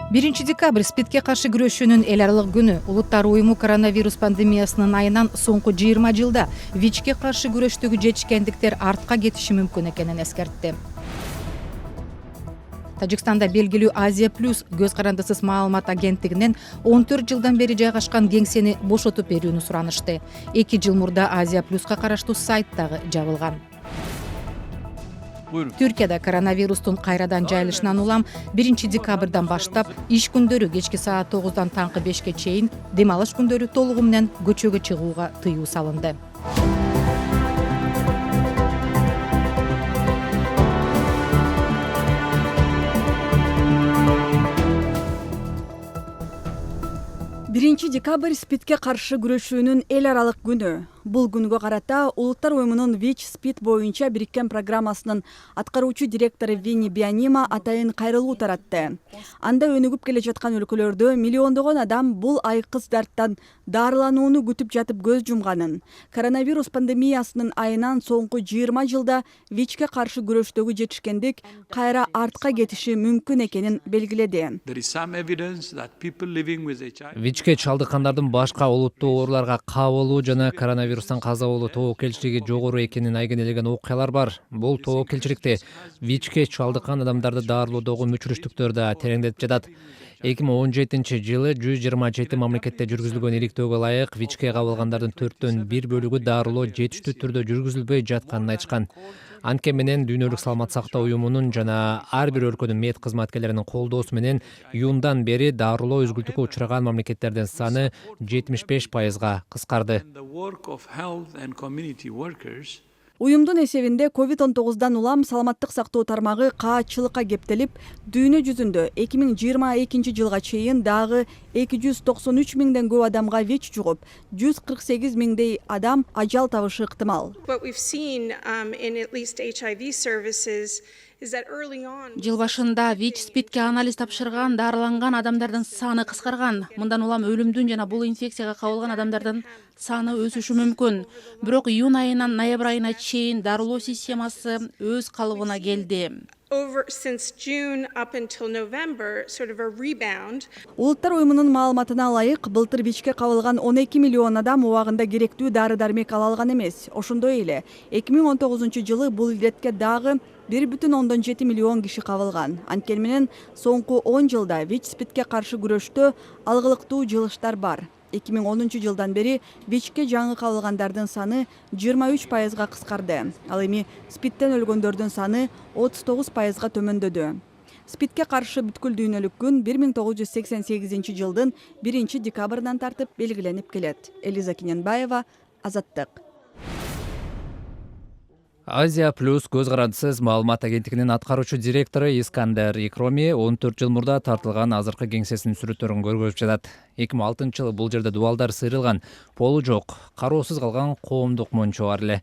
1 СПИДке каршы күрөшүүнүн эл аралык күнү. Улуттар уюму коронавирус пандемиясынын айынан соңку 20 жылда ВИЧке каршы күрөштөгү жетишкендиктер артка кетиши мүмкүн экенин эскертти. Тажикстанда белгилүү Азия Плюс көз карандысыз маалымат агенттигинен 14 жылдан бери жайгашкан кеңсени бошотуп берүүнү суранышты. 2 жыл мурда Азия Плюска караштуу сайт дагы жабылган. Түркияда коронавирустун кайрадан жайылышынан улам 1 декабрдан баштап иш күндөрү кечки саат 9-дан таңкы 5-ке чейин, дем алыш күндөрү толугу менен көчөгө чыгууга тыюу салынды. Декабрь СПИДке каршы күрөшүүнүн эл аралык күнү. Бул күнгө карата Улуттар уюмунун ВИЧ-СПИД боюнча бириккен программасынын аткаруучу директору Винни Бианима атайын кайрылуу таратты. Анда өнүгүп келе жаткан өлкөлөрдө миллиондогон адам бул айкыз дарттан дарыланууну күтүп жатып көз жумганын, коронавирус пандемиясынын айынан соңку 20 жылда ВИЧке каршы күрөштөгү жетишкендик кайра артка кетиши мүмкүн экенин белгиледи. ВИЧке чалдыккандардын башка олуттуу ооруларга кабылуу жана коронавирустан каза болуу тобокелчилиги жогору экенин айгинелеген окуялар бар. Бул тобокелчиликте ВИЧке чалдыккан адамдарды дарылоодогу мүчүрүштүктөр да тереңдетип жатат. 2017-жылы 127 мамлекетте жүргүзүлгөн иликтөөгө ылайык ВИЧке кабылгандардын 4/1 бөлүгү дарылоо жетиштүү түрдө жүргүзүлбөй жатканын айтышкан. Анткени менен Дүйнөлүк саламат сактоо уюмунун жана ар бир өлкөнүн мед кызматкерлеринин колдоосу менен июндан бери дарылоо үзгүлтүккө учураган мамлекеттердин саны 75%га кыскарды. Уюмдун эсебинде COVID-19 улам саламаттык сактоо тармагы каачылыкка кептелип, дүйнө жүзүндө 2022 жылга чейин дагы 293 миңден көп адамга ВИЧ жугуп, 148 миңдей адам ажал табышы ыктымал. Жыл башында ВИЧ-СПИДке анализ тапшырган, дарыланган адамдардын саны кыскарган. Мындан улам өлүмдүн жана бул инфекцияга кабылган адамдардын саны өсүшү мүмкүн. Бирок июнь айынан ноябрь айына чейин дарылоо системасы өз калыбына келди. Улуттар уюмунун маалыматына ылайык, былтыр ВИЧке кабылган 12 миллион адам убагында керектүү дары-дармек ала алган эмес. Ошондой эле 2019 жылы бул илдетке дагы 1,7 миллион киши кабылган. Анткени менен соңку 10 жылда ВИЧ-СПИДке каршы күрөштө алгылыктуу жылыштар бар. 2010 жылдан бери ВИЧке жаңы кабылгандардын саны 23%га кыскарды. Ал эми СПИДтен өлгөндөрдүн саны 39%га төмөндөдү. СПИДке каршы бүткүл дүйнөлүк күн 1988 жылдын 1 декабрынан тартып белгиленип келет. Элиза Кененбаева, Азаттык. Азия Плюс көз карандысыз маалымат агенттигинин аткаруучу директору Искандер Икроми 14 жыл мурда тартылган азыркы кеңсесинин сүрөттөрүн көргөзүп жатат. 2006 жылы бул жерде дубалдар сыйрылган, полу жок, кароосуз калган коомдук мончо бар эле.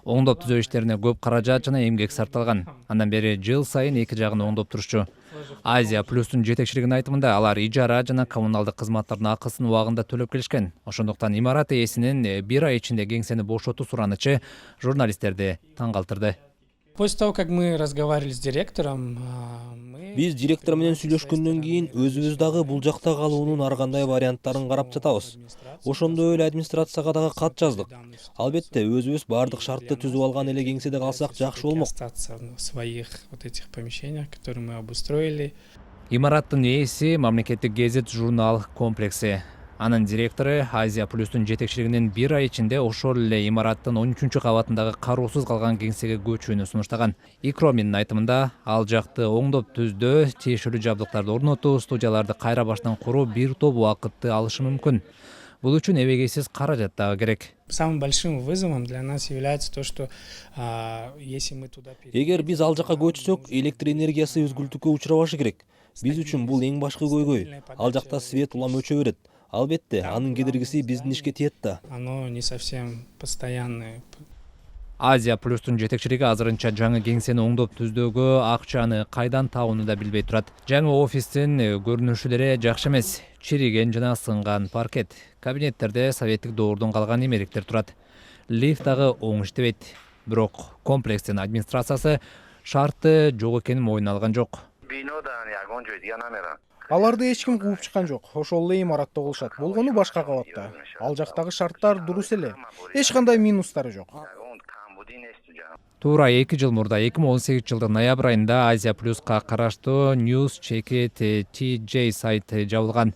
Оңдоп түзөө иштерине көп каражат жана эмгек сарпталган. Андан бери жыл сайын эки жагын оңдоп турушчу. Азия Плюстун жетекчилигинин айтымында алар ижара жана коммуналдык кызматтардын акысын убагында төлөп келишкен. Ошондуктан имарат ээсинин 1 ай ичинде кеңсени бошотуу суранычы журналисттерди таң калтырды. После того, как мы разговаривали с директором, биз директор менен сүйлөшкөндөн кийин өзүбүз дагы бул жакта калуунун ар кандай варианттарын карап жатабыз. Ошондой эле администрацияга дагы кат жаздык. Албетте, өзүбүз баардык шартты түзүп алган эле кеңседе калсак жакшы болмок. В своих вот этих помещениях, которые мы обустроили. Имараттын ээси мамлекеттик гезит журнал комплекси. Анын директору Азия Плюстун жетекчилигинин 1 ай ичинде ошол эле имараттын 13 кабатындагы кароосуз калган кеңсеге көчүүнү сунуштаган. Икроминин айтымында, ал жакты оңдоп түздөө, тиешелүү жабдыктарды орнотуу, студияларды кайра баштан куруу бир топ убакытты алышы мүмкүн. Бул үчүн эбегейсиз каражат дагы керек. Самым большим вызовом для нас является то, что если мы туда Эгер биз ал жака көчсөк, электр энергиясы үзгүлтүккө учурабашы керек. Биз үчүн бул эң башкы көйгөй. Ал жакта свет улам өчө берет. Албетте, анын кедергиси биздин ишке тиет да. Оно не совсем постоянное. Азия Плюстун жетекчилиги азырынча жаңы кеңсени оңдоп түздөөгө акчаны кайдан табууну да билбей турат. Жаңы офистин көрүнүшү деле жакшы эмес. Чириген жана сынган паркет. Кабинеттерде советтик доордон калган эмериктер турат. Лифт дагы оң иштебейт. Бирок комплекстин администрациясы шарты жок экенин мойнуна алган жок. Аларды эч ким кууп чыккан жок. Ошол эле имаратта болушат. Болгону башка кабатта. Ал жактагы шарттар дурус эле. Эч кандай минустары жок. Туура 2 жыл мурда 2018 жылдын ноябрь айында Азия Плюска караштуу News Check TJ сайты жабылган.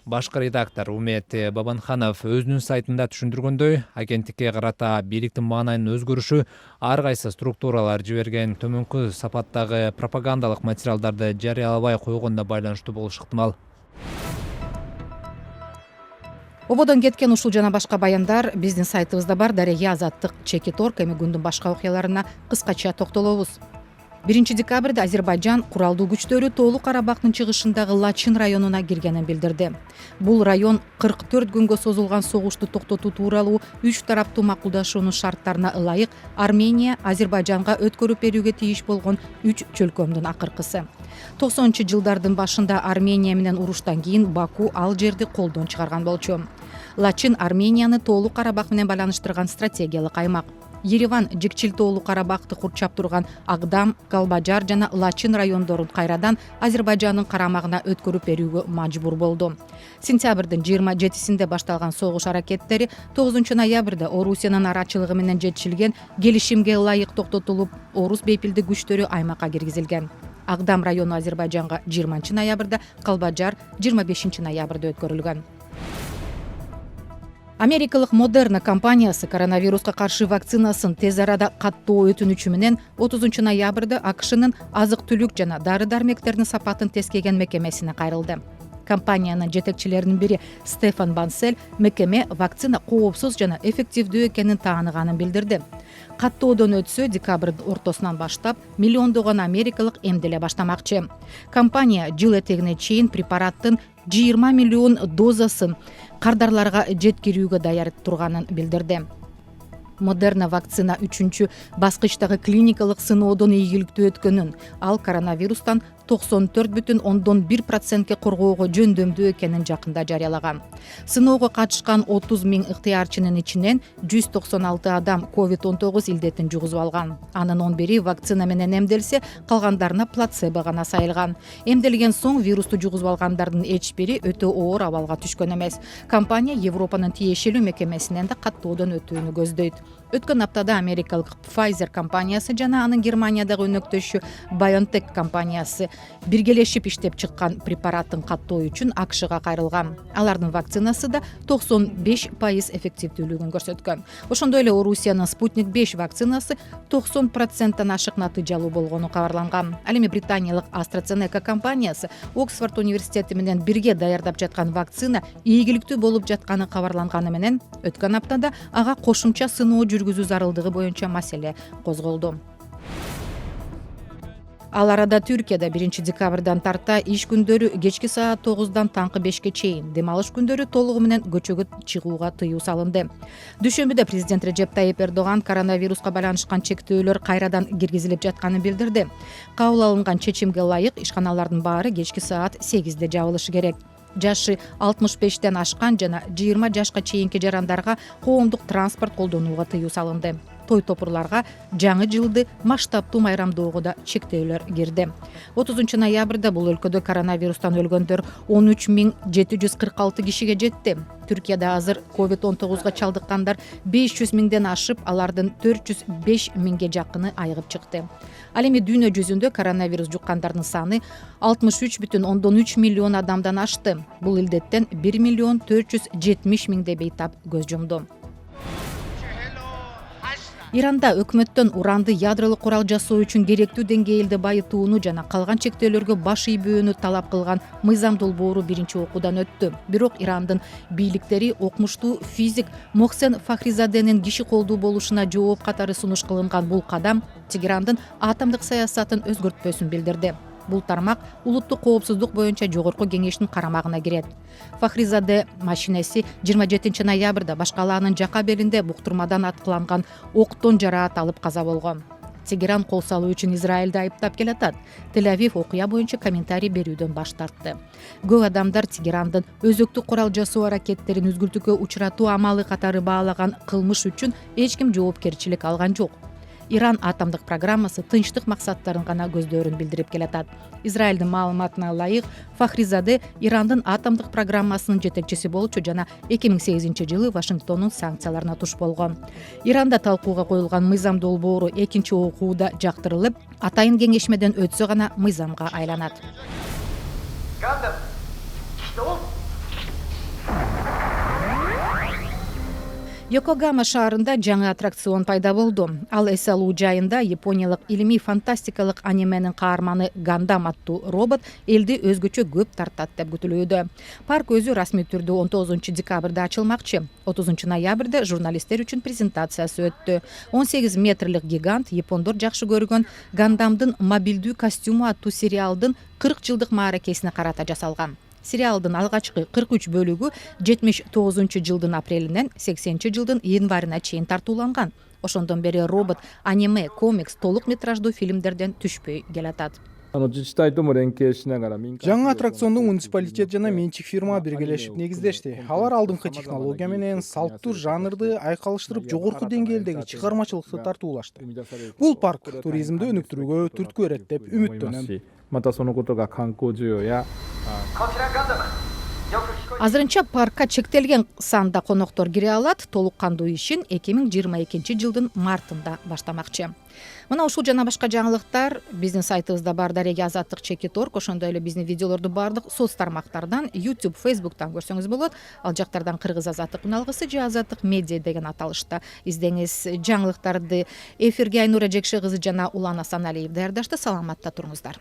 Башкы редактор Умет Бабанханов өзүнүн сайтында түшүндүргөндөй, агенттикке карата бийликтин маанайынын өзгөрүшү ар кайсы структуралар жиберген төмөнкү сапаттагы пропагандалык материалдарды жарыялабай койгонго байланыштуу болушу ыктымал. Ободон кеткен ушул жана башка баяндар биздин сайтыбызда бар. Дареги Азаттык Чекит.org. Эми күндүн башка окуяларына кыскача токтолобуз. 1 декабрда Азербайжан куралдуу күчтөрү Тоолу Карабактын чыгышындагы Лачин районуна киргенин билдирди. Бул район 44 күнгө созулган согушту токтотуу тууралуу 3 тараптуу макулдашуунун шарттарына ылайык Армения Азербайжанга өткөрүп берүүгө тийиш болгон 3 чөлкөмдүн акыркысы. 90-жылдардын башында Армения менен уруштан кийин Баку ал жерди колдон чыгарган болчу. Лачин Арменияны Тоолу Карабак менен байланыштырган стратегиялык аймак. Ереван жикчил Тоолу Карабакты курчап турган Агдам, Калбажар жана Лачин райондорун кайрадан Азербайжандын карамагына өткөрүп берүүгө мажбур болду. Сентябрдын 27-синде башталган согуш аракеттери 9 ноябрда Орусиянын арачылыгы менен жетишилген келишимге ылайык токтотулуп, орус бейпилдик күчтөрү аймакка киргизилген. Агдам району Азербайжанга 20 ноябрда, Калбажар 25 ноябрда өткөрүлгөн. Америкалык Moderna компаниясы коронавируска каршы вакцинасын тез арада каттоо өтүнүчү менен 30 ноябрда АКШнын азык-түлүк жана дары-дармектердин сапатын тескеген мекемесине кайрылды. Компаниянын жетекчилеринин бири Стефан Бансель мекеме вакцина коопсуз жана эффективдүү экенин тааныганын билдирди. Каттоодон өтсө, декабрдын ортосунан баштап миллиондогон америкалык эмделе баштамакчы. Компания жыл этегине чейин препараттын 20 миллион дозасын кардарларга жеткирүүгө даяр турганын билдирди. Moderna вакцина 3 баскычтагы клиникалык сыноодон ийгиликтүү өткөнүн, ал коронавирустан 94,1%ке коргоого жөндөмдүү экенин жакында жарыялаган. Сыноого катышкан 30 000 ыктыярчынын ичинен 196 адам COVID-19 илдетин жугузуп алган. Анын 11 вакцина менен эмделсе, калгандарына плацебо гана сайылган. Эмделген соң вирусту жугузуп алгандардын эч бири өтө оор абалга түшкөн эмес. Компания Европанын тиешелүү мекемесинен да каттоодон өтүүнү көздөйт. Өткөн аптада америкалык Pfizer компаниясы жана анын Германиядагы өнөктөшү BioNTech компаниясы биргелешип иштеп чыккан препараттын каттоо үчүн АКШга кайрылган. Алардын вакцинасы да 95% эффективдүүлүгүн көрсөткөн. Ошондой эле Орусиянын Sputnik 5 вакцинасы 90%тан ашык натыйжалуу болгону кабарланган. Ал эми британиялык AstraZeneca компаниясы Оксфорд университети менен бирге даярдап жаткан вакцина ийгиликтүү болуп жатканы кабарланганы менен өткөн аптада ага кошумча сыноо жүргүзүү зарылдыгы боюнча маселе козголду. Ал арада Түркияда 1 декабрдан тарта иш күндөрү кечки саат 9-дан таңкы 5-ке чейин, демалыш күндөрү толугу менен көчөгө чыгууга тыюу салынды. Дүйшөмбүдө президент Режеп Тайип Эрдоган коронавируска байланышкан чектөөлөр кайрадан киргизилип жатканын билдирди. Кабыл алынган чечимге ылайык ишканалардын баары кечки саат 8-де жабылышы керек. Жашы 65-тен ашкан жана 20 жашка чейинки жарандарга коомдук транспорт колдонууга тыюу салынды. Той топурларга жаңы жылды масштабтуу майрамдоого да чектөөлөр кирди. 30 ноябрда бул өлкөдө коронавирустан өлгөндөр 13 746 кишиге жетти. Түркияда азыр COVID-19га чалдыккандар 500 000ден ашып, алардын 405 000ге жакыны айыгып чыкты. Ал эми дүйнө жүзүндө коронавирус жуккандардын саны 63,3 миллион адамдан ашты. Бул илдеттен 1 миллион 470 000де бейтап көз жумду. Иранда өкмөттөн уранды ядролук курал жасоо үчүн керектүү деңгээлде байытууну жана калган чектөөлөргө баш ийбөөнү талап кылган мыйзам долбоору биринчи окуудан өттү. Бирок Ирандын бийликтери окумуштуу физик Мохсен Фахризаденин киши колдуу болушуна жооп катары сунуш кылынган бул кадам Тегерандын атомдук саясатын өзгөртпөсүн билдирди. Бул тармак улуттук коопсуздук боюнча жогорку кеңештин карамагына кирет. Фахризаде машинеси 27 ноябрда башкалаанын жака белинде буктурмадан аткыланган октон жараат алып каза болгон. Тегеран кол салуу үчүн Израилди айыптап келатат. Тель-Авив окуя боюнча комментарий берүүдөн баш тартты. Көп адамдар Тегерандын өзөктүк курал жасоо аракеттерин үзгүлтүккө учуратуу амалы катары баалаган кылмыш үчүн эч ким жоопкерчилик алган жок. Иран атомдук программасы тынчтык максаттарын гана көздөрүн билдирип келатат. Израилдин маалыматына ылайык, Фахризаде Ирандын атомдук программасынын жетекчиси болчу жана 2008-жылы Вашингтондун санкцияларына туш болгон. Иранда талкууга коюлган мыйзам долбоору экинчи окууда жактырылып, атайын кеңешмеден өтсө гана мыйзамга айланат. Йокогама шаарында жаңы аттракцион пайда болду. Ал эс алуу жайында япониялык илимий фантастикалык анименин каарманы Гандам аттуу робот элди өзгөчө көп тартат деп күтүлүүдө. Парк өзү расмий түрдө 19 декабрда ачылмакчы. 30 ноябрда журналисттер үчүн презентациясы өттү. 18 метрлик гигант япондор жакшы көргөн Гандамдын мобилдүү костюму аттуу сериалдын 40 жылдык мааракесине карата жасалган. Сериалдын алгачкы 43 бөлүгү 79-жылдын апрелинен 80-жылдын январына чейин тартууланган. Ошондон бери робот аниме, комикс, толук метраждуу фильмдерден түшпөй келатат. Жаңы аттракционду муниципалитет жана менчик фирма биргелешип негиздешти. Алар алдыңкы технология менен салттуу жанрды айкалыштырып жогорку деңгээлдеги чыгармачылыкты тартуулашты. Бул парк туризмди өнүктүрүүгө түрткү берет деп үмүттөнөм. Азырынча паркка чектелген санда коноктор кире алат, толук кандуу ишин 2022-жылдын мартында баштамакчы. Мына ушул жана башка жаңылыктар биздин сайтыбызда бар. Дареги Азаттык _org, ошондой эле биздин видеолорду бардык соц тармактардан, YouTube, Facebooktан көрсөңүз болот. Ал жактардан Кыргыз Азаттык үналгысы же Азаттык медиа деген аталышта издеңиз. Жаңылыктарды эфирге Айнура Жекше кызы жана Улан Асаналиев даярдашты. Саламатта туруңуздар.